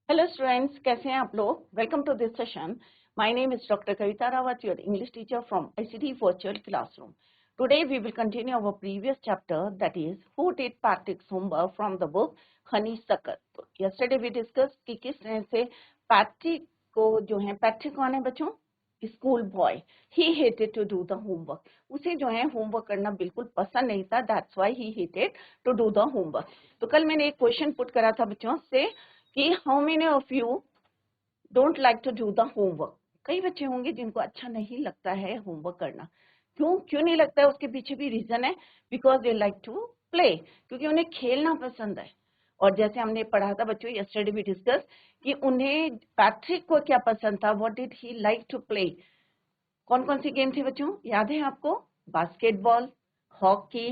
Hello students, कैसे हैं आप लोग? Welcome to this session. My name is Dr. Kavita Rawat, your English teacher from ICT Virtual Classroom. Today we will continue our previous chapter, that is Who Did Patrick's Homework from the book Honeysuckle. तो yesterday we discussed कि किस तरह से Patrick को जो है, Patrick कौन है बच्चों? School boy. He hated to do the homework. उसे जो है होमवर्क करना बिल्कुल पसंद नहीं था. That's why he hated to do the homework. तो कल मैंने एक क्वेश्चन पुट करा था बच्चों से कि how many of you don't like to do the homework. कई बच्चे होंगे जिनको अच्छा नहीं लगता है होमवर्क करना. क्यों नहीं लगता है? उसके पीछे भी रीजन है. Because they like to play, क्योंकि उन्हें खेलना पसंद है. और जैसे हमने पढ़ा था बच्चों यस्टरडे भी डिस्कस कि उन्हें पैट्रिक को क्या पसंद था. What did he like to play? कौन कौन सी गेम थी बच्चों? याद है आपको? बास्केटबॉल, हॉकी,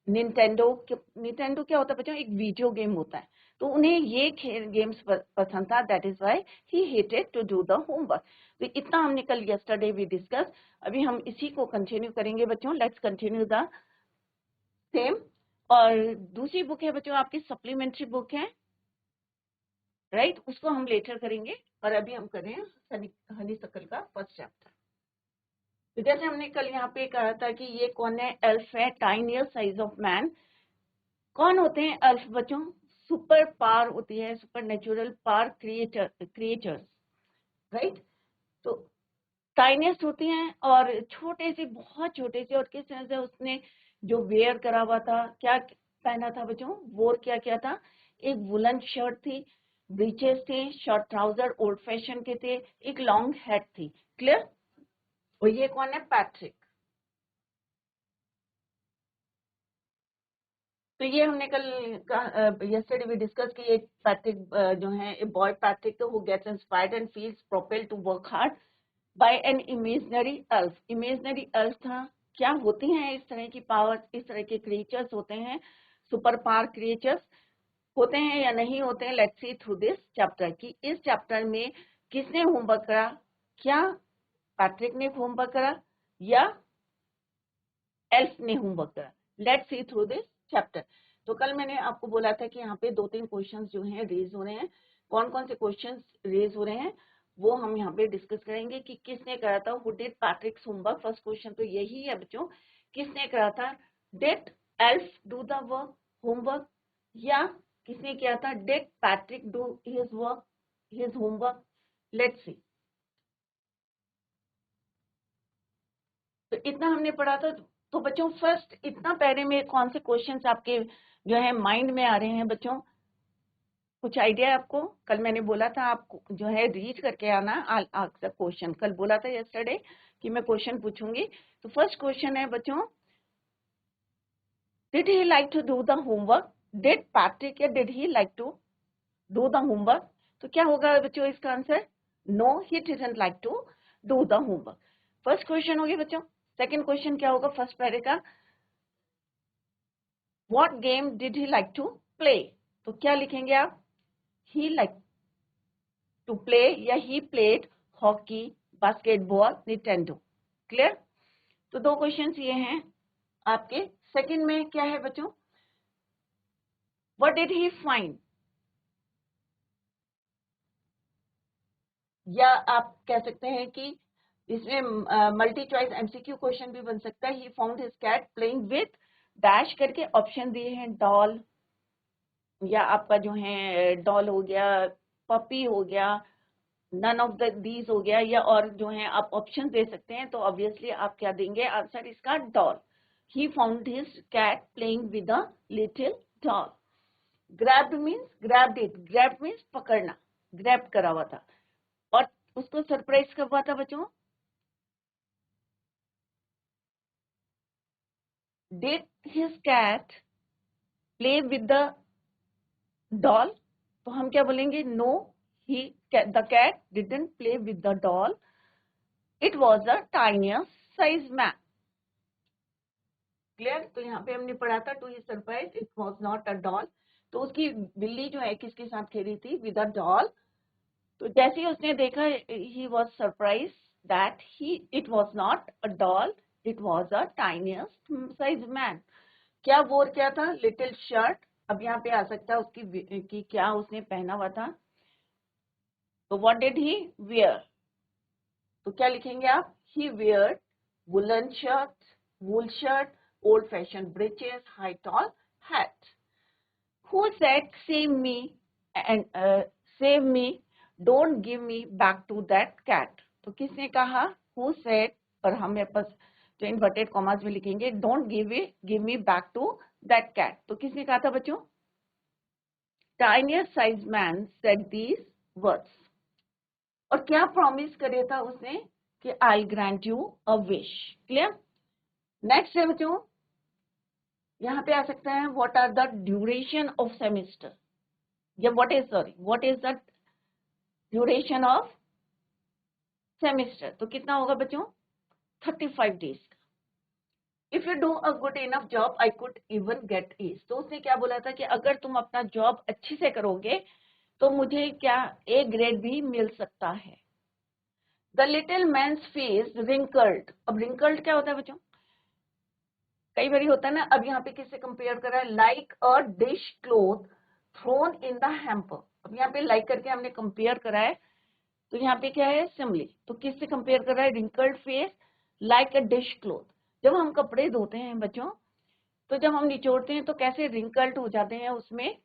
निंटेंडो क्या होता है बच्चों? एक वीडियो गेम होता है. तो उन्हें ये गेम्स पसंद था. That is why he hated to do the homework. तो इतना हमने कल यस्टरडे भी डिस्कस. अभी हम इसी को कंटिन्यू करेंगे बच्चों. Let's continue the same. और दूसरी बुक है बच्चों आपकी सप्लीमेंट्री बुक है, राइट? उसको हम लेटर करेंगे. और अभी हम करें हनीसकल का फर्स्ट चैप्टर. तो जैसे हमने कल यहाँ पे कहा था कि ये कौन है? एल्फ है, टाइनियर साइज ऑफ मैन. कौन होते हैं एल्फ बच्चों? सुपर पावर होती है, super natural power creatures, right? तो टाइनेस्ट होती हैं और छोटे से, बहुत छोटे से. और किस तरह से उसने जो वेयर करा हुआ था, क्या पहना था बच्चों? वोर क्या था? एक वुलन शर्ट थी, ब्रीचेस थे, शॉर्ट ट्राउजर ओल्ड फैशन के थे, एक लॉन्ग हैट थी. क्लियर? और ये कौन है? पैट्रिक. तो ये हमने कल यस्टरडे भी डिस्कस की. एक पैट्रिक जो है, a boy Patrick who gets inspired and feels propelled to work hard by an imaginary elf. Imaginary elf था. क्या होती हैं इस तरह की पावर? इस तरह के क्रिएचर्स होते हैं, सुपर पावर क्रिएचर्स होते हैं या नहीं होते हैं? Let's see through this chapter कि इस चैप्टर में किसने होमवर्क करा. क्या पैट्रिक ने होमवर्क करा या एल्फ ने होमवर्क करा? Let's see through this chapter. तो कल मैंने आपको बोला था कि यहाँ पे 2-3 क्वेश्चंस जो हैं रेज हो रहे हैं. कौन कौन से क्वेश्चंस रेज हो रहे हैं वो हम यहाँ पे डिस्कस करेंगे कि किसने करा था. Who did पैट्रिक्स homework? First question तो यही है बच्चों, किसने करा था? Did elf do the work, homework, या किसने किया था? Did Patrick do his work, his homework? Let's see. तो इतना हमने पढ़ा था. तो बच्चों फर्स्ट इतना पहले में कौन से क्वेश्चंस आपके जो है माइंड में आ रहे हैं बच्चों? कुछ आइडिया है आपको? कल मैंने बोला था आपको जो है रीड करके आना आंसर क्वेश्चन. कल बोला था यस्टरडे कि मैं क्वेश्चन पूछूंगी. तो फर्स्ट क्वेश्चन है बच्चों, did he like to do the homework? Did Patrick या did he like to do the homework? तो क्या होगा बच्चों इसका answer? No, he didn't like to do the homework. First question हो गया बच्चों. सेकंड क्वेश्चन क्या होगा फर्स्ट पैरे का? What game did he like to play? तो क्या लिखेंगे आप? He liked to play या he played hockey, basketball, Nintendo. Clear? तो 2 क्वेश्चंस ये हैं आपके. सेकंड में क्या है बच्चों? What did he find? या आप कह सकते हैं कि इसमें मल्टी चॉइस एमसीक्यू क्वेश्चन भी बन सकता है. He found his cat playing with dash करके ऑप्शन दिए हैं. डॉल, या आपका जो है डॉल हो गया, पपी हो गया, नन ऑफ दीज हो गया, या और जो है आप ऑप्शन दे सकते हैं. तो ऑब्वियसली आप क्या देंगे आंसर इसका? Doll. He found his cat playing with a little doll. Grabbed means grabbed it. Grabbed means पकड़ना, ग्रैब करा हुआ था. और उसको सरप्राइज कब हुआ था बच्चों? Did his cat play with the doll? तो हम क्या बोलेंगे? No, he the cat didn't play with the doll. It was a tinier size man. Clear? तो यहाँ पे हमने पढ़ा था to his surprise it was not a doll. तो उसकी बिल्ली जो है किसके साथ खेली थी? With a doll. तो जैसे ही उसने देखा he was surprise that it was not a doll, it was a tiniest size man. क्या वोर क्या था? Little shirt. अब यहाँ पे आ सकता है उसकी कि क्या उसने पहना हुआ था. तो व्हाट डिड ही वेयर, तो क्या लिखेंगे आप, he wear woollen shirt, wool shirt, old fashion breeches, high tall hat. Who said save me and save me, don't give me back to that cat. तो किसने कहा, who said, और हमें पास जो इन्वर्टेड कॉमास में लिखेंगे don't give me back to that cat. तो किसने कहा था बच्चों, tiniest sized man said these words. और क्या प्रॉमिस करे था उसने कि I'll grant you a wish. Clear. Next है बच्चों, यहाँ पे आ सकता है what are the duration of semester, या what is the duration of semester. तो कितना होगा बच्चों, 35 डेज का. If you do a good enough job I could even get A's. तो उसने क्या बोला था कि अगर तुम अपना जॉब अच्छी से करोगे तो मुझे क्या ए ग्रेड भी मिल सकता है. The little man's face wrinkled. अब रिंकल्ड क्या होता है बच्चों, कई बार होता है ना. अब यहाँ पे किससे कंपेयर करा है, like a dish cloth thrown in the hamper. अब यहाँ पे लाइक करके हमने कंपेयर करा है, तो यहाँ पे क्या है, सिमिली. तो किससे कंपेयर कर रहा है, wrinkled face like a dish cloth. जब हम कपड़े धोते हैं बच्चों, तो जब हम निचोड़ते हैं तो कैसे रिंकल्ड हो जाते हैं, उसमें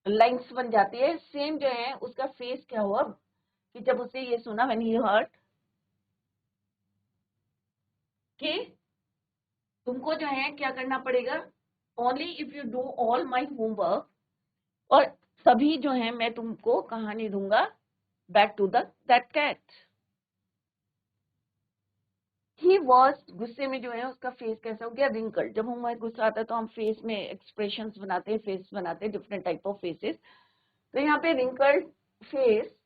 लाइंस बन जाती है. सेम जो है उसका फेस क्या हुआ कि जब उसने ये सुना, व्हेन ही हर्ड कि तुमको जो है क्या करना पड़ेगा, only if you do all my homework, और सभी जो है मैं तुमको कहानी दूंगा, back to that cat. He was, गुस्से में जो है उसका फेस कैसा हो गया, रिंकल्ड. जब हमें गुस्सा आता है तो हम फेस में एक्सप्रेशंस बनाते हैं, फेस बनाते हैं, डिफरेंट टाइप ऑफ फेसेस. तो यहाँ पे wrinkled face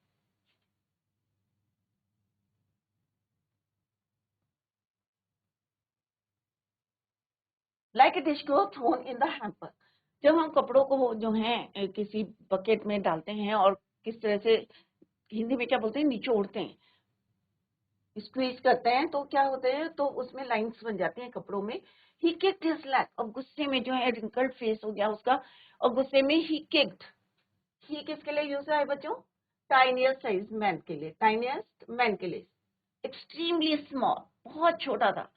like a dish cloth thrown in the hamper. जब हम कपड़ों को जो है किसी बकेट में डालते हैं और किस तरह से, हिंदी में क्या बोलते हैं, निचोड़ते हैं, स्क्वीज करते हैं, तो क्या होते हैं, तो उसमें लाइंस बन जाती हैं कपड़ों में. ही किक्ड हिज लेग. अब गुस्से में जो है रिंकल्ड फेस हो गया उसका, और गुस्से में ही किक्ड. ही किसके लिए यूज है बच्चों, टाइनियर साइज मैन के लिए, टाइनियस्ट मैन के लिए. एक्सट्रीमली स्मॉल, बहुत छोटा था.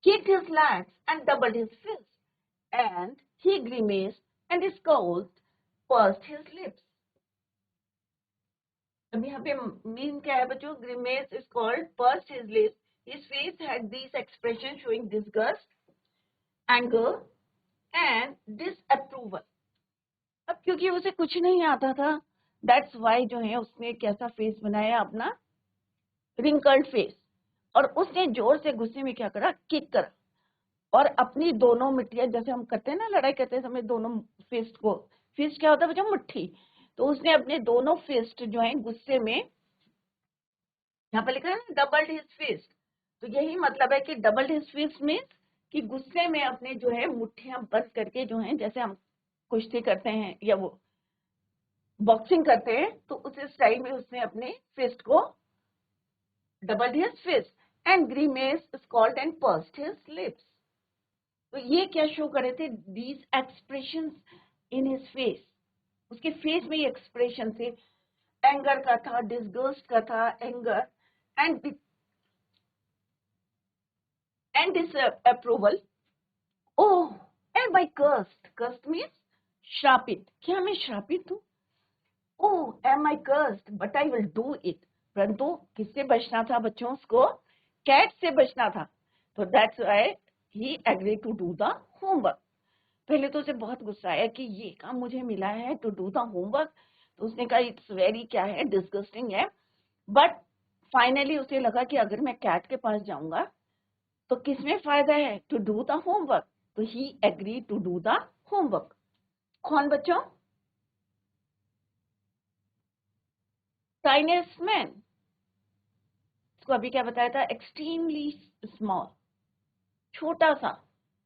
kicked his legs and doubled his fists, and he grimaced and scowled, pursed his lips. अब यहाँ पे मीन क्या है बच्चों, grimace is called pursed his lips. His face had these expressions showing disgust, anger and disapproval. अब क्योंकि उसे कुछ नहीं आता था, दैट्स वाई जो है उसने कैसा फेस बनाया अपना, रिंकल्ड फेस. और उसने जोर से गुस्से में क्या करा, किक करा, और अपनी दोनों मिट्टियां, जैसे हम करते हैं ना लड़ाई करते समय दोनों फिस्ट को, फिस्ट क्या होता है बच्चों, मुट्ठी. तो उसने अपने दोनों फिस्ट जो है गुस्से में, यहाँ पे लिखा है ना डबल्ड हिज फिस्ट, तो यही मतलब है कि डबल्ड हिज फिस्ट मीन्स कि गुस्से में अपने जो है मुट्ठियां बंद करके जो है, जैसे हम कुश्ती करते हैं या वो बॉक्सिंग करते हैं, तो उस स्टाइल में उसने अपने फिस्ट को doubled his fist, and grimace scowled and pursed his lips. तो ये क्या शो कर रहे थे, these expressions in his face. उसके फेस में ये एक्सप्रेशन थे, एंगर का था, डिसगस्ट का था, anger and disapproval. Oh am I cursed, cursed means श्रापित, क्या मैं श्रापित हूँ. Oh am I cursed but I will do it. परंतु किससे बचना था बच्चों, उसको कैट से बचना था. तो that's why he agree to do the homework. पहले तो उसे बहुत गुस्सा आया कि ये काम मुझे मिला है, टू डू द होमवर्क. तो उसने कहा इट्स वेरी क्या है, डिस्गस्टिंग है. बट फाइनली उसे लगा कि अगर मैं कैट के पास जाऊंगा तो किसमें फायदा है, टू डू द होमवर्क. तो he agree to do the homework. कौन बच्चों, टाइनियस्ट मैन. इसको अभी क्या बताया था, एक्सट्रीमली स्मॉल, छोटा सा.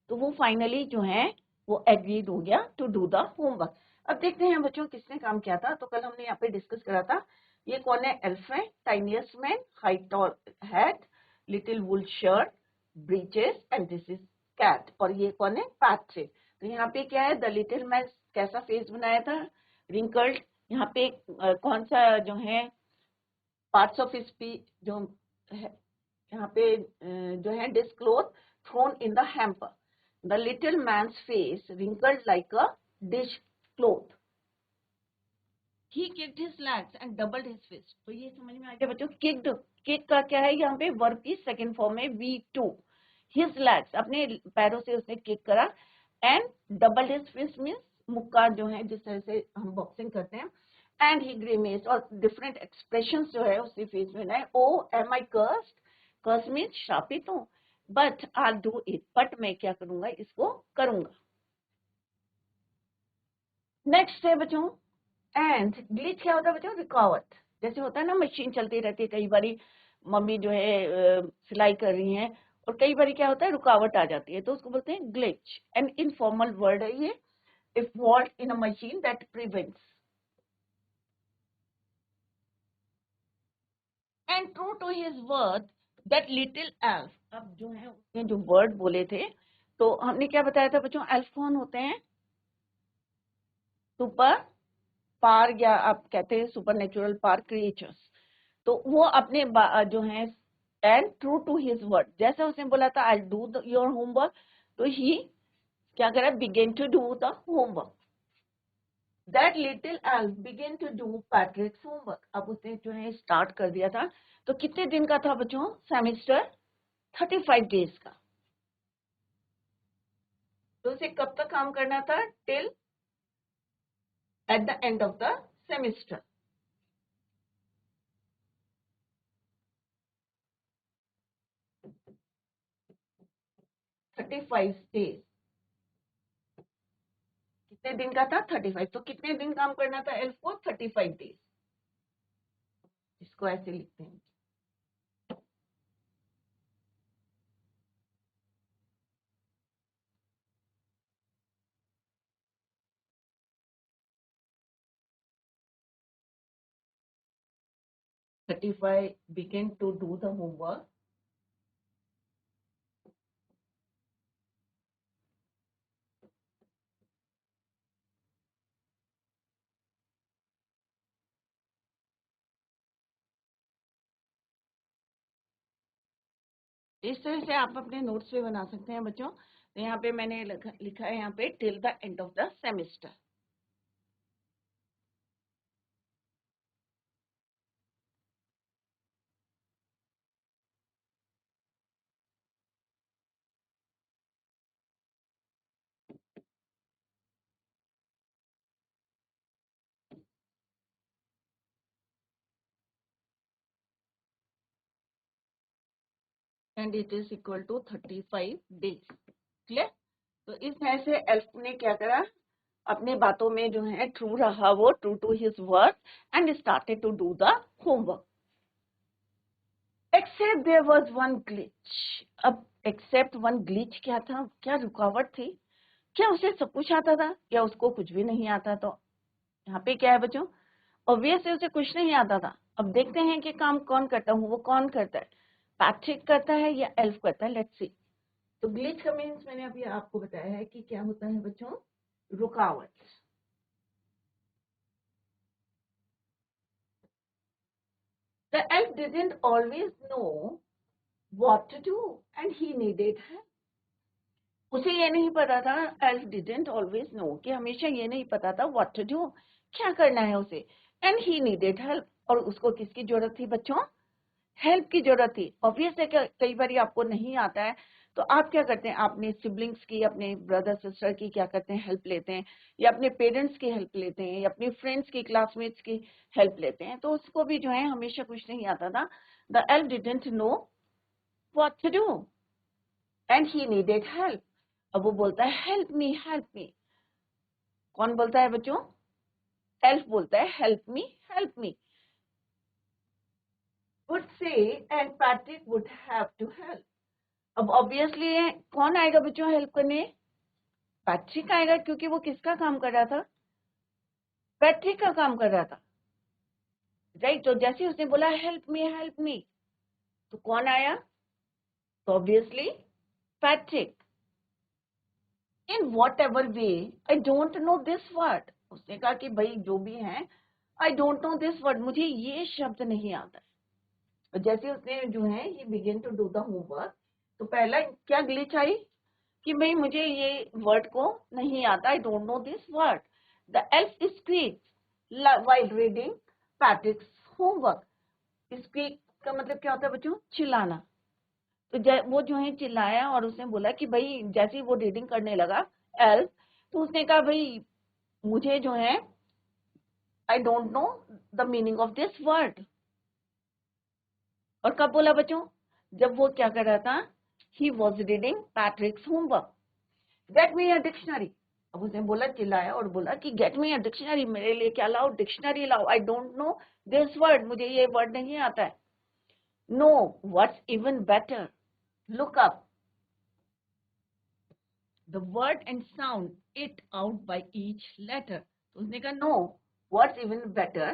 तो वो फाइनली जो है वो एग्रीड हो गया टू डू द होमवर्क. अब देखते हैं बच्चों किसने काम किया था. तो कल हमने यहाँ पे डिस्कस करा था, ये कौन है, elephant, tiniest man, high tall hat, little wool shirt, breeches, and this is cat. और ये कौन है, पैट्रिक. तो यहाँ पे क्या है, द लिटिल मैन कैसा फेस बनाया था, रिंकल्ड यहाँ पे कौन सा जो है पार्ट्स ऑफ स्पीच जो है यहाँ पे जो है dishcloth thrown in the hamper, the little man's face wrinkled like a dish cloth, he kicked his legs and doubled his fist. तो ये समझ में आ गया बच्चों, किक्ड, किक का क्या है यहाँ पे वर्ब की सेकंड फॉर्म है V2, हिज लेग्स अपने पैरों से उसने किक करा, and doubled his fist means मुक्का जो है जिस तरह से हम बॉक्सिंग करते हैं, एंड ही ग्रीमेस्ड, और डिफरेंट एक्सप्रेशंस जो है उसके फेस में है, O M I cursed, curse means शापित हूँ, but I do it, but मैं क्या करूंगा, इसको करूंगा। नेक्स्ट है बच्चों एंड ग्लिच, क्या होता है बच्चों, रुकावट, जैसे होता है ना मशीन चलती रहती है, कई बारी मम्मी जो है सिलाई कर रही हैं और कई बारी क्या होता है रुकावट आ जाती है, तो उसको बोलते हैं ग्लिच, एन इनफॉर्मल वर्ड है ये, if fault in a machine that prevents, and true to his word that little elf. अब जो है उसने जो वर्ड बोले थे, तो हमने क्या बताया था बच्चों, एल्फ कौन होते हैं, सुपर पार, या आप कहते हैं सुपर नेचुरल पार क्रिएचर्स, तो वो अपने जो है and true to his word, जैसे उसने बोला था आई डू योर होमवर्क, तो ही क्या करा, began to do the homework, that little elf began to do Patrick's homework. अब उसने जो है स्टार्ट कर दिया था, तो कितने दिन का था बच्चों सेमेस्टर, 35 डेज का, तो उसे कब तक काम करना था, till at the end of the semester. 35 days, कितने दिन का था, 35, तो कितने दिन काम करना था एल्फ को, 35 डेज, इसको ऐसे लिखते हैं, 35 began to do the homework, इस तरह से आप अपने नोट्स पे बना सकते हैं बच्चों। तो यहाँ पे मैंने लिखा है यहाँ पे till the end of the semester. And it is equal to 35 days, clear. तो इस तरह से एल्फ ने क्या करा, अपने बातों में जो है ट्रू रहा, वो true to his word, and started to do the homework, except there was one glitch. अब एक्सेप्ट वन ग्लिच क्या था, क्या रुकावट थी, क्या उसे सब कुछ आता था या उसको कुछ भी नहीं आता, तो यहाँ पे क्या है बच्चों, ऑब्वियसली उसे कुछ नहीं आता था। अब देखते हैं कि काम कौन करता हूँ, वो कौन करता है, पैट्रिक करता है या एल्फ करता है, लेट्स सी। तो ग्लिच का मीन्स मैंने अभी आपको बताया है कि क्या होता है बच्चों, रुकावट। The elf didn't always know what to do and he needed help. उसे ये नहीं पता था, एल्फ डिडंट ऑलवेज नो, कि हमेशा ये नहीं पता था व्हाट टू डू, क्या करना है उसे, एंड ही नीडेड हेल्प, और उसको किसकी जरूरत थी बच्चों, हेल्प की जरूरत थी। ऑब्वियस है कि कई बार आपको नहीं आता है, तो आप क्या करते हैं, अपने सिबलिंग्स की, अपने ब्रदर सिस्टर की क्या करते हैं, हेल्प लेते हैं, या अपने पेरेंट्स की हेल्प लेते हैं, या अपने फ्रेंड्स की, क्लासमेट्स की हेल्प लेते हैं, तो उसको भी जो है हमेशा कुछ नहीं आता था। The elf didn't know what to do and he needed help. अब वो बोलता है हेल्प मी हेल्प मी, कौन बोलता है बच्चों, एल्फ बोलता है help me help me, would say and Patrick would have to help। अब ऑब्वियसली कौन आएगा बच्चों हेल्प करने, पैट्रिक आएगा, क्योंकि वो किसका काम कर रहा था, पैट्रिक का काम कर रहा था, राइट। तो जैसे उसने बोला हेल्प मी, तो कौन आया, तो obviously Patrick. In what ever way I don't know this word, उसने कहा कि भाई जो भी है आई डोंट नो दिस वर्ड, मुझे ये शब्द नहीं आता है। जैसे उसने जो है he begin to do the homework, तो पहला क्या ग्लिच आई कि भाई मुझे ये वर्ड को नहीं आता, I don't know this word. The elf screaked while reading Patrick's homework. Screak का मतलब क्या होता है बच्चों? चिल्लाना। तो वो जो है चिल्लाया और उसने बोला कि भाई जैसे ही वो रीडिंग करने लगा एल्फ, तो उसने कहा भाई मुझे जो है आई don't know the meaning of this word. और कब बोला बच्चों? जब वो क्या कर रहा था? He was reading Patrick's homework. Get me a dictionary. अब उसने बोला, चिल्लाया और बोला कि गेट मी अ डिक्शनरी, मेरे लिए क्या लाओ? डिक्शनरी लाओ। I don't know this word, मुझे ये वर्ड नहीं आता है। No, what's even better, look up the word and sound it out by each letter. तो उसने कहा नो, व्हाट्स इवन बेटर,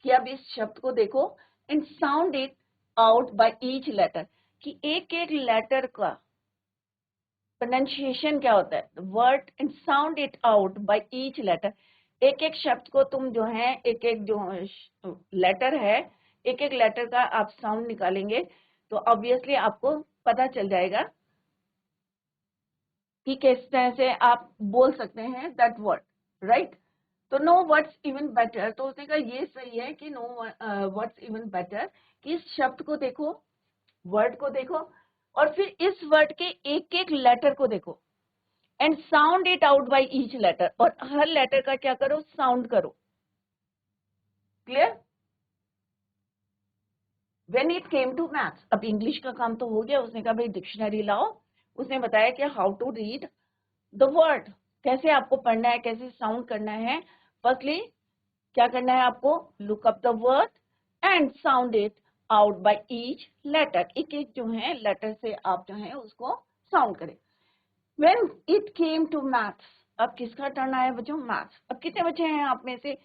कि अब इस शब्द को देखो and sound it out by each letter, कि एक एक लेटर का प्रोनाउंसिएशन क्या होता है, word and sound it out by each letter. एक एक शब्द को तुम जो है एक एक जो लेटर है, एक एक लेटर का आप साउंड निकालेंगे तो ऑब्वियसली आपको पता चल जाएगा कि किस तरह से आप बोल सकते हैं दैट वर्ड, राइट। तो नो वर्ड्स इवन बेटर, तो उसने कहा ये सही है कि नो वर्ड्स इवन बेटर, कि इस शब्द को देखो, वर्ड को देखो और फिर इस वर्ड के एक एक लेटर को देखो and sound it out by each letter, और हर लेटर का क्या करो? साउंड करो। Clear? When it came to maths, अब इंग्लिश का काम तो हो गया, उसने कहा भाई डिक्शनरी लाओ। उसने बताया कि how to read the word, कैसे आपको पढ़ना है, कैसे साउंड करना है। फर्स्टली क्या करना है आपको? Look up the word and sound it out by each letter, एक एक जो है लेटर से आप जो है उसको साउंड करें। When it came to maths, अब किसका टर्न आया बच्चों? मैथ्स। अब कितने बच्चे हैं आप में से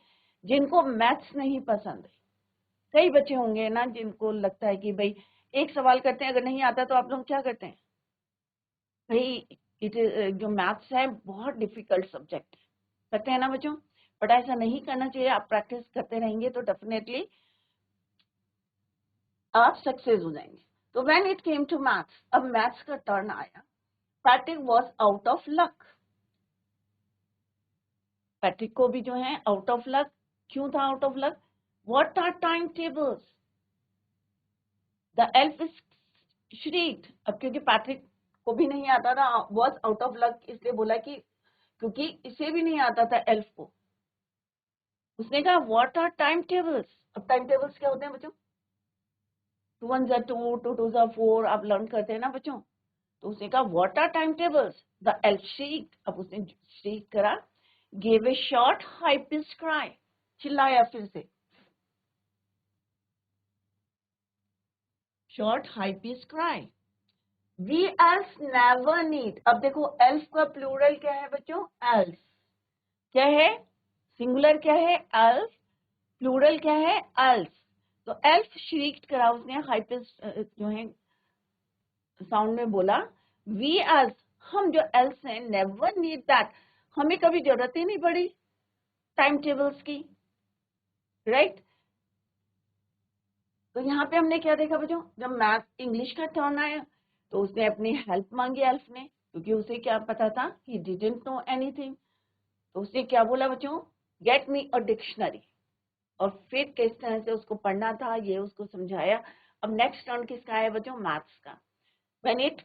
जिनको मैथ्स नहीं पसंद है? कई बच्चे होंगे ना जिनको लगता है कि भाई एक सवाल करते हैं, अगर नहीं आता तो आप लोग क्या करते हैं? भाई जो मैथ्स है बहुत डिफिकल्ट सब्जेक्ट है, करते हैं ना बच्चों? बट ऐसा नहीं करना चाहिए, आप प्रैक्टिस करते रहेंगे तो डेफिनेटली आप सक्सेस हो जाएंगे। तो when it came to maths, अब मैथ्स का टर्न आया। Patrick was out of luck, Patrick को भी जो है आउट ऑफ लक। क्यों था out of luck? What are time tables, the elf shrieked. अब क्योंकि पैट्रिक को भी नहीं आता था, वॉज आउट ऑफ लक इसलिए बोला कि क्योंकि इसे भी नहीं आता था एल्फ को। उसने कहा व्हाट आर टाइम टेबल्स। अब टाइम टेबल्स क्या होते हैं बच्चों? 2 1 जा 2, 2 2 जा 4, आप लर्न करते हैं ना बच्चों। तो उसने कहा what are time tables, the elf shrieked. अब उसने श्रीक करा, gave a short high pitched cry, चिल्लाया फिर से, short high pitched cry. We elf never need. अब देखो एल्फ का प्लूरल क्या है बच्चों? एल्फ। क्या है? सिंगुलर क्या है? एल्फ। प्लूरल क्या है? एल्फ। तो एल्फ श्रीक्ड करा उसने, हाई पिच जो है साउंड में बोला, वी एल्फ, हम जो एल्फ हैं, नेवर नीड दैट, हमें कभी जरूरत ही नहीं पड़ी टाइम टेबल्स की, राइट। तो यहाँ पे हमने क्या देखा बच्चों? जब मैथ इंग्लिश का टर्न आया तो उसने अपनी हेल्प मांगी एल्फ ने, क्योंकि उसे क्या पता था? He didn't know anything. तो उसने क्या बोला बच्चों? Get me a dictionary. और फिर किस तरह से उसको पढ़ना था ये उसको समझाया। अब नेक्स्ट टर्न किसका है बच्चों? मैथ्स का। When it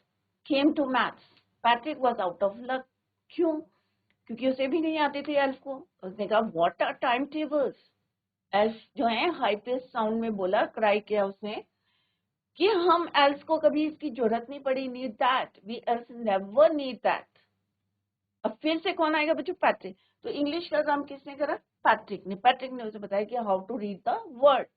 came to maths, Patrick was out of luck. क्यों? क्योंकि उसे भी नहीं आते थे एल्फ को। उसने कहा what are time tables. Elf जो है हाई पिच साउंड में बोला, क्राई किया उसने कि हम एल्स को कभी इसकी जरूरत नहीं पड़ी, need that, we elves never need that. अब फिर से कौन आएगा बच्चों? पैट्रिक। तो इंग्लिश का काम किसने करा? पैट्रिक ने। पैट्रिक ने उसे बताया कि how to read the word.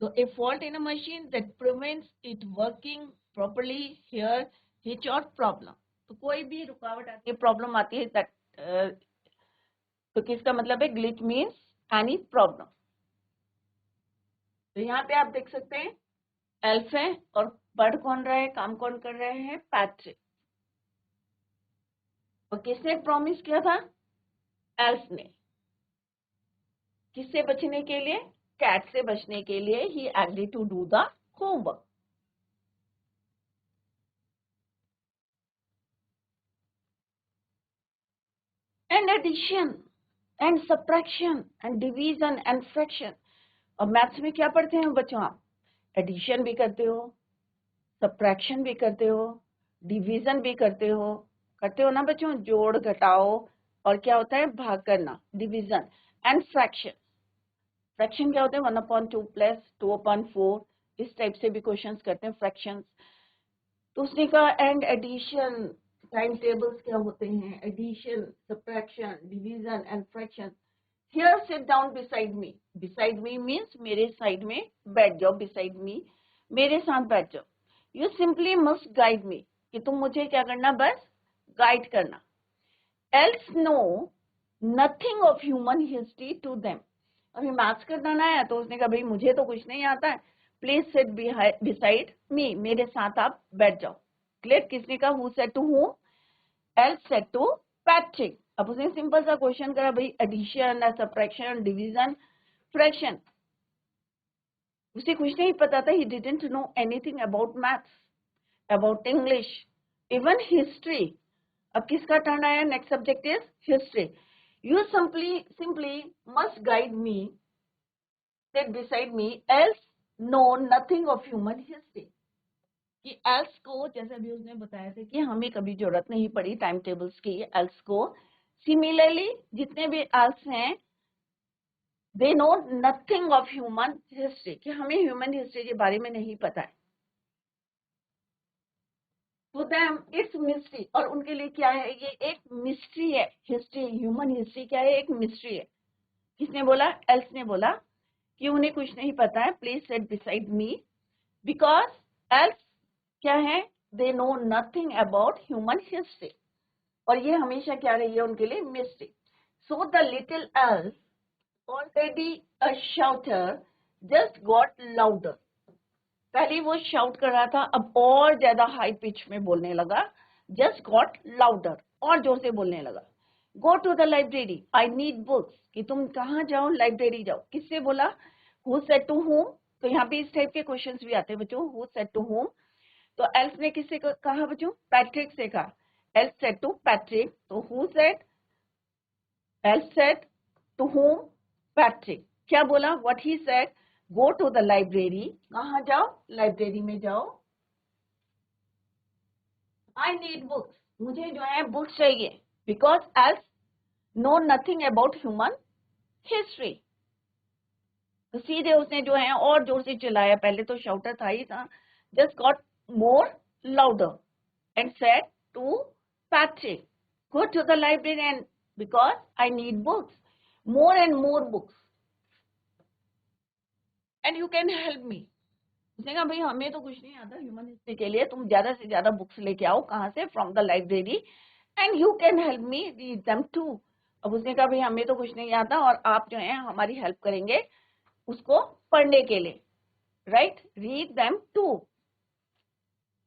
तो a fault in a machine that prevents it working properly, here hitch और प्रॉब्लम। तो कोई भी रुकावट आती है, प्रॉब्लम आती है, दैट तो किसका मतलब है? Glitch means any problem. तो यहाँ पे आप देख सकते हैं एल्फ है और पढ़ कौन रहा है, काम कौन कर रहे हैं? पैट्रिक। और किसने प्रॉमिस किया था? एल्स ने, किससे बचने के लिए? कैट से बचने के लिए he agree to do the homework. And addition and subtraction and division and fraction. अब मैथ्स में क्या पढ़ते हैं बच्चों आप? एडिशन भी करते हो, सब्ट्रैक्शन भी करते हो, डिवीजन भी करते हो ना बच्चों? जोड़ घटाओ और क्या होता है? भाग करना, डिवीजन. एंड फ्रैक्शन, फ्रैक्शन क्या होता है? 1/2 प्लस 2/4, इस टाइप से भी क्वेश्चंस करते हैं फ्रैक्शंस. तो उसने कहा एंड एडिशन, टाइम टेबल्स क्या होते हैं? Addition, subtraction, division and fraction. Here sit down beside me. Beside me means मेरे साइड में बैठ जाओ, बिसाइड मी, मेरे साथ बैठ जाओ. You simply must guide me, कि तुम मुझे क्या करना? बस गाइड करना. Elves know nothing of human history to them. अभी मैथ्स करना ना है तो उसने कहा भाई मुझे तो कुछ नहीं आता है, प्लीज सिट बिसाइड मी, मेरे साथ आप बैठ जाओ. क्लियर? किसने कहा? Who said to whom? Elves said to Patrick. अब उसने सिंपल सा क्वेश्चन करा, भाई एडिशन, सब्ट्रैक्शन, डिवीजन, फ्रैक्शन. उसे कुछ नहीं पता था. He didn't know anything about maths, about English, even history. अब किसका टर्न आया? Next subject is history. You simply must guide me, sit beside me, else know nothing of human history. कि else को, जैसे अभी उसने बताया था कि हमें कभी जरूरत नहीं पड़ी टाइम टेबल्स की, else को. सिमिलरली जितने भी else हैं, they know nothing of human history, कि हमें ह्यूमन हिस्ट्री के बारे में नहीं पता है. To them it's mystery. और उनके लिए क्या है? ये एक मिस्ट्री है. हिस्ट्री, ह्यूमन हिस्ट्री क्या है? एक मिस्ट्री है. किसने बोला? एल्स ने बोला कि उन्हें कुछ नहीं पता है. Please set beside me, because else क्या है? They know nothing about human history. और ये हमेशा क्या रही है उनके लिए? Mystery. So the little else, already a शाउटर, just got louder. पहले वो शाउट कर रहा था, अब और ज्यादा हाई पिच में बोलने लगा. जस्ट गॉट लाउडर, और जोर से बोलने लगा. Go to the library, I need books. कि तुम कहाँ जाओ? लाइब्रेरी जाओ. किससे बोला? हु सेड टू हुम? तो यहाँ पे इस टाइप के क्वेश्चंस भी आते हैं बच्चों. हु सेड टू हुम? तो एल्स ने किससे कहा बच्चों? पैट्रिक से कहा. Else said to Patrick. तो who said? Else said to whom? Patrick. क्या बोला? What he said? Go to the library. कहाँ जाओ? लाइब्रेरी में जाओ. आई नीड बुक्स, मुझे जो है बुक्स चाहिए. Because elves know nothing about human history. तो सीधे उसने जो है और जोर से चिल्लाया. पहले तो शाउटर था ही था. Just got more louder and said to Patrick, go to the library and because I need books, more and more books, and you can help me. उसने कहा भाई हमें तो कुछ नहीं आता ह्यूमन हिस्ट्री के लिए, तुम ज्यादा से ज्यादा बुक्स लेके आओ. कहाँ से? From the library. And you can help me read them too. अब उसने कहा भाई हमें तो कुछ नहीं आता और आप जो है हमारी हेल्प करेंगे उसको पढ़ने के लिए. राइट? Read them too.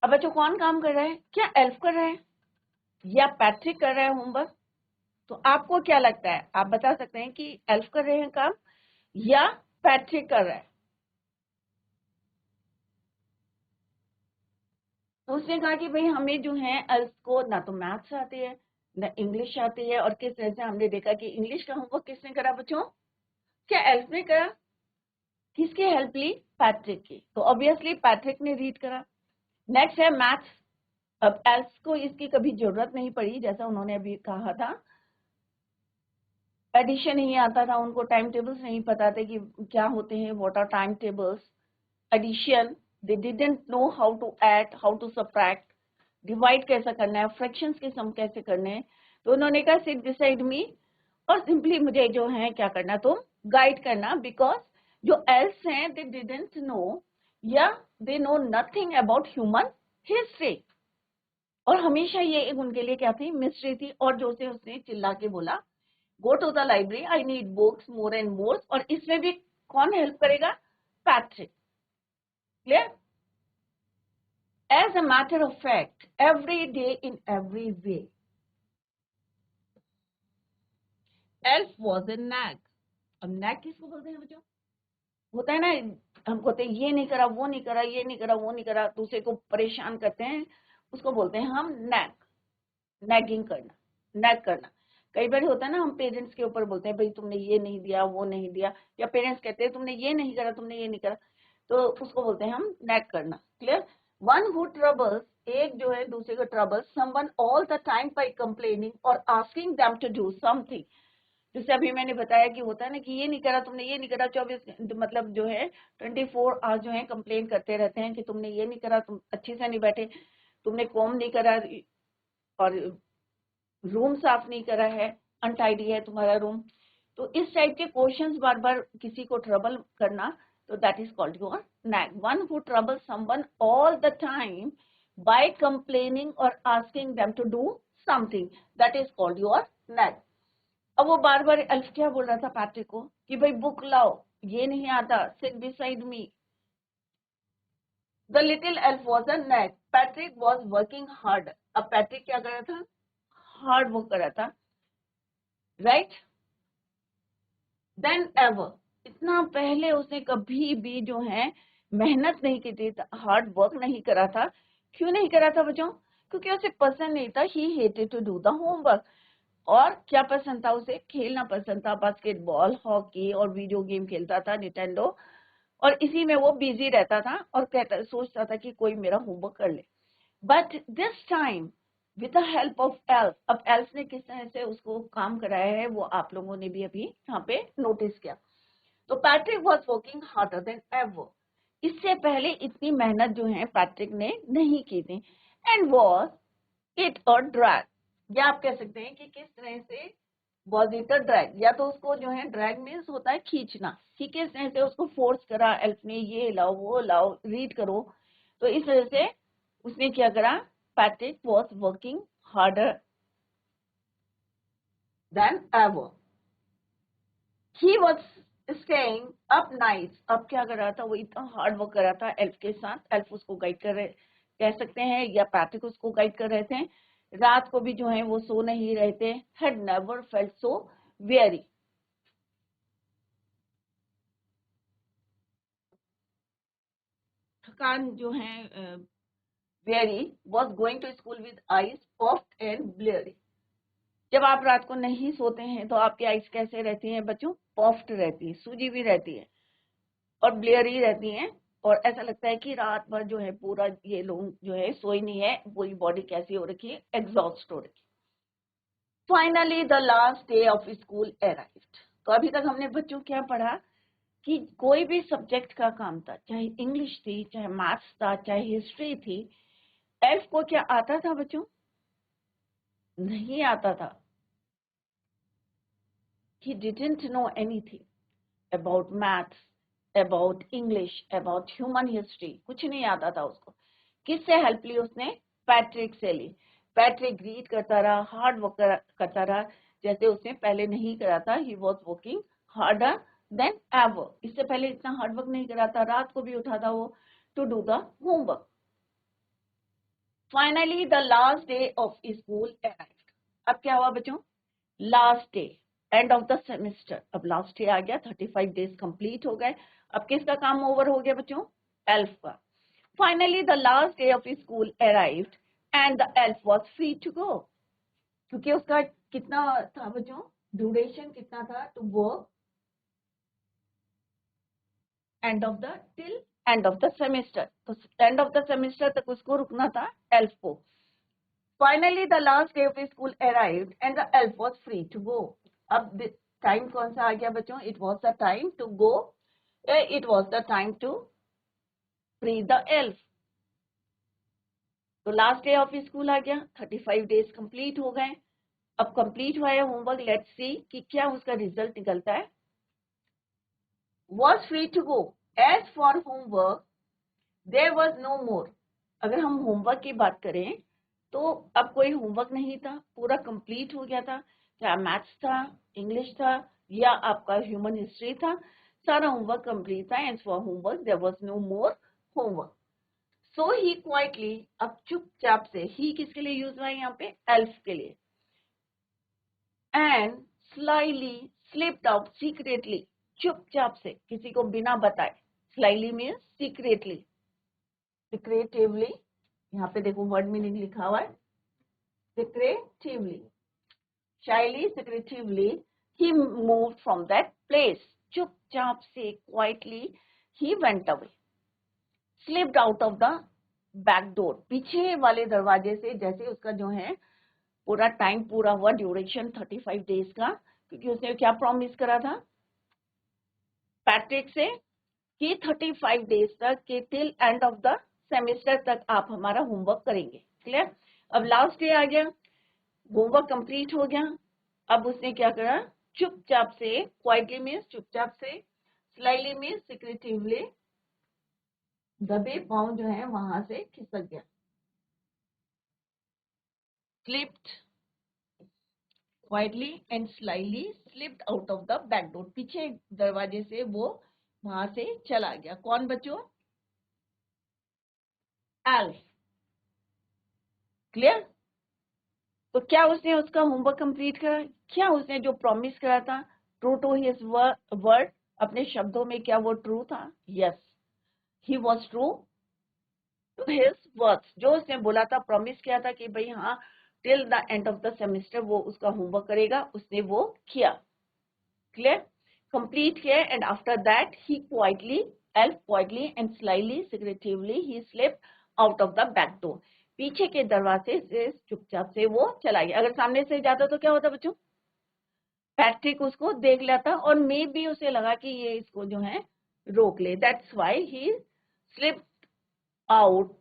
अब बच्चों कौन काम कर रहा है? क्या एल्फ कर रहा है या पैट्रिक कर रहा है होमवर्क? तो आपको क्या लगता है? आप बता सकते हैं कि एल्फ कर रहे हैं काम या पैट्रिक कर रहा है? तो उसने कहा कि भाई हमें जो है एल्फ को ना तो मैथ्स आती है ना इंग्लिश आती है. और किस तरह से हमने देखा कि इंग्लिश का होमवर्क किसने करा बच्चों? क्या एल्फ ने करा? किसकी हेल्प ली? पैट्रिक की. तो ऑब्वियसली पैट्रिक ने रीड करा. नेक्स्ट है मैथ्स. अब एल्फ को इसकी कभी जरूरत नहीं पड़ी, जैसा उन्होंने अभी कहा था. एडिशन नहीं आता था उनको, टाइम टेबल्स नहीं पता थे कि क्या होते हैं, what are time tables. Addition, they didn't know how to add, how to subtract, divide कैसा करना है, फ्रैक्शंस के सम कैसे करने हैं. तो उन्होंने कहा सिट बिसाइड मी, और सिंपली मुझे जो है क्या करना, तुम गाइड करना. बिकॉज जो एल्स हैं दे डिडंट नो या they know nothing about human history. और हमेशा ये उनके लिए क्या थी? मिस्ट्री थी. और जो से उसने चिल्ला के बोला go to the library, I need books more and more. और इसमें भी कौन हेल्प करेगा? Patrick. Clear? As a matter of fact, every day in every way, elf was a nag. अब नैग किसको बोलते हैं बच्चों? होता है ना, हम कहते हैं ये नहीं करा, वो नहीं करा, ये नहीं करा, वो नहीं करा, दूसरे को परेशान करते हैं, उसको बोलते हैं हम नैग। नैगिंग करना, नैग करना। कई बार होता है ना, हम पेरेंट्स के ऊपर बोलते हैं भाई तुमने ये नहीं दिया, वो नहीं दिया, या पेरेंट्स कहते हैं तुमने ये नहीं करा, तुमने ये नहीं करा, तो उसको बोलते हैं हम नैग करना। क्लियर? वन हु ट्रबल्स, एक जो है दूसरे को trouble someone all the time by complaining और asking them to do something. जैसे अभी मैंने बताया कि होता है ना कि ये नहीं करा, तुमने ये नहीं करा, 24 मतलब जो है 24 आवर जो है कंप्लेन करते रहते हैं कि तुमने ये नहीं करा, तुम अच्छे से नहीं बैठे, तुमने कॉम नहीं करा, और रूम साफ नहीं करा है, अनटाइडी है तुम्हारा रूम। तो इस टाइप के क्वेश्चंस बार बार किसी को ट्रबल करना, तो that is called your nag. One who trouble someone all the time by complaining और asking them to do something, that is called your nag. अब वो बार बार एल्फ क्या बोल रहा था पैट्रिक को कि भाई बुक लाओ, ये नहीं आता, seat beside me. The little elf was a nag, Patrick was working hard. अब पैट्रिक क्या कर रहा था? हार्ड वर्क कर रहा था, राइट, देन एवर। इतना पहले उसने कभी भी जो है मेहनत नहीं की थी, हार्ड वर्क नहीं करा था। क्यों नहीं करा था बच्चों? क्योंकि उसे पसंद नहीं था, he hated to do the homework. और क्या पसंद था उसे? खेलना पसंद था, बास्केटबॉल, हॉकी और वीडियो गेम खेलता था, निटेंडो, और इसी में वो बिजी रहता था और कहता सोचता था कि कोई मेरा होमवर्क कर ले। But this time with the help of elf, अब एल्फ ने किस तरह से उसको काम कराया है वो आप लोगों ने भी अभी यहाँ पे नोटिस किया। तो Patrick was working harder than ever. इससे पहले इतनी मेहनत जो है पैट्रिक ने नहीं की थी। And was it a drag, या आप कह सकते हैं कि किस तरह से वॉज इट अ ड्रैग, या तो उसको जो है ड्रैग मीन्स होता है खींचना, कि किस तरह से उसको फोर्स करा एल्फ ने, ये लाओ वो लाओ, रीड करो। तो इस वजह से उसने क्या करा? Patrick was working harder than ever. He was staying up nights. अब क्या कर रहा था? वो इतना हार्ड वर्क कर रहा था एल्फ के साथ, एल्फ उसको गाइड कर रहे कह सकते हैं, या पैट्रिक उसको गाइड कर रहे थे। रात को भी जो है वो सो नहीं रहे थे। Had never felt so weary, थकान जो है weary, was going to school with eyes puffed and bleary. जब आप रात को नहीं सोते हैं तो आपकी आईज कैसे रहती हैं बच्चों? पॉफ्ड रहती है, सूजी भी रहती है और ब्लेयरी रहती हैं, और ऐसा लगता है कि रात भर जो है पूरा ये लोग जो है सोई नहीं है, पूरी बॉडी कैसी हो रखी है? एग्जॉस्ट हो रखी। Finally the last day of school arrived. तो अभी तक हमने बच्चों क्या पढ़ा कि कोई भी सब्जेक्ट का काम था, चाहे इंग्लिश थी, चाहे मैथ्स था, चाहे हिस्ट्री थी, एल्फ को क्या आता था बच्चों? नहीं आता था। He didn't know anything about maths, about English, about human history, कुछ नहीं आता था उसको। किससे हेल्प ली उसने? पैट्रिक से ली। पैट्रिक रीड करता रहा, हार्ड वर्क करता रहा, जैसे उसने पहले नहीं करा था। He was working harder than ever. इससे पहले इतना हार्ड वर्क नहीं करा था, रात को भी उठा था वो to do the homework. Finally the last day of school arrived. अब क्या हुआ बच्चों? Last day, end of the semester. अब लास्ट डे आ गया, 35 डेज कंप्लीट हो गए। अब किसका काम ओवर हो गया बच्चों? एल्फ का। Finally the last day of school arrived and the elf was free to go. क्योंकि उसका कितना था बच्चों? ड्यूरेशन कितना था to work? End of the till end of the semester. तो एंड ऑफ द सेमेस्टर तक उसको रुकना था एल्फ को। Finally the last day of school arrived and the elf was free to go. अब टाइम कौन सा आ गया बच्चों? It was the time to go, it was the time to free the elf. तो लास्ट डे ऑफ स्कूल आ गया, 35 days complete हो गए। अब कंप्लीट हुआ है होमवर्क, लेट्स सी कि क्या उसका रिजल्ट निकलता है। was free to go. As for homework, there was no more. अगर हम होमवर्क की बात करें तो अब कोई होमवर्क नहीं था, पूरा कंप्लीट हो गया था। चाहे मैथ्स था, इंग्लिश था, या आपका ह्यूमन हिस्ट्री था, सारा होमवर्क कंप्लीट था। As for homework there was no more homework. So he quietly, अब चुपचाप से, ही किसके लिए यूज हुआ है यहाँ पे? एल्फ के लिए। And slyly slipped out secretly, चुपचाप से, किसी को बिना बताए. Slyly means secretly, secretively. यहाँ पे देखो वर्ड मीनिंग लिखा हुआ है, secretively, shyly, secretively he moved from that place. चुपचाप से, quietly he went away. Slipped out of the back door, पीछे वाले दरवाजे से. जैसे उसका जो है पूरा टाइम पूरा हुआ, ड्यूरेशन 35 डेज का, क्योंकि उसने क्या प्रॉमिस करा था पैट्रिक से कि 35 डेज तक के till end of the semester तक आप हमारा होमवर्क करेंगे. क्लियर. अब लास्ट डे आ गया, होमवर्क कंप्लीट हो गया. अब उसने क्या करा, चुपचाप से, क्वाइटली मीन्स चुपचाप से, स्लाइली मीन्स सिक्रेटिवली, दबे पांव जो है वहां से खिसक गया. Slipped quietly and slyly slipped out of the back door, पीछे दरवाजे से वो वहां से चला गया. कौन बच्चों? एल्फ. क्लियर. तो क्या उसने उसका होमवर्क कंप्लीट करा? क्या उसने जो प्रॉमिस करा था, ट्रू टू हिज वर्ड, अपने शब्दों में क्या वो ट्रू था? Yes, he was true to his words. जो उसने बोला था, प्रॉमिस किया था कि भाई हाँ till the end of the semester वो उसका होमवर्क करेगा, उसने वो किया. क्लियर. कंप्लीट किया. And after that he quietly, elf quietly and slyly secretively he slip out of the back door, पीछे के दरवाजे से चुपचाप से वो चला गया. अगर सामने से जाता तो क्या होता बच्चों? पैट्रिक उसको देख लेता और मे बी उसे लगा कि ये इसको जो है रोक ले. That's why he slipped out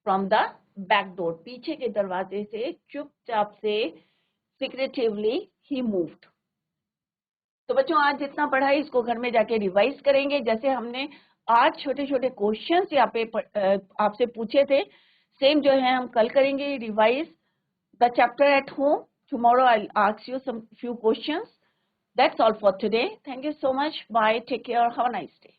from the back door, पीछे के दरवाजे से चुपचाप से, सिक्रेटिवली ही मूव्ड. तो बच्चों आज जितना पढ़ा है इसको घर में जाके रिवाइज करेंगे. जैसे हमने आज छोटे छोटे क्वेश्चंस यहाँ पे आपसे पूछे थे, सेम जो है हम कल करेंगे. Revise the chapter at home. Tomorrow I'll ask you some few questions. That's all for today. Thank you so much. Bye. Take care. Have a nice day.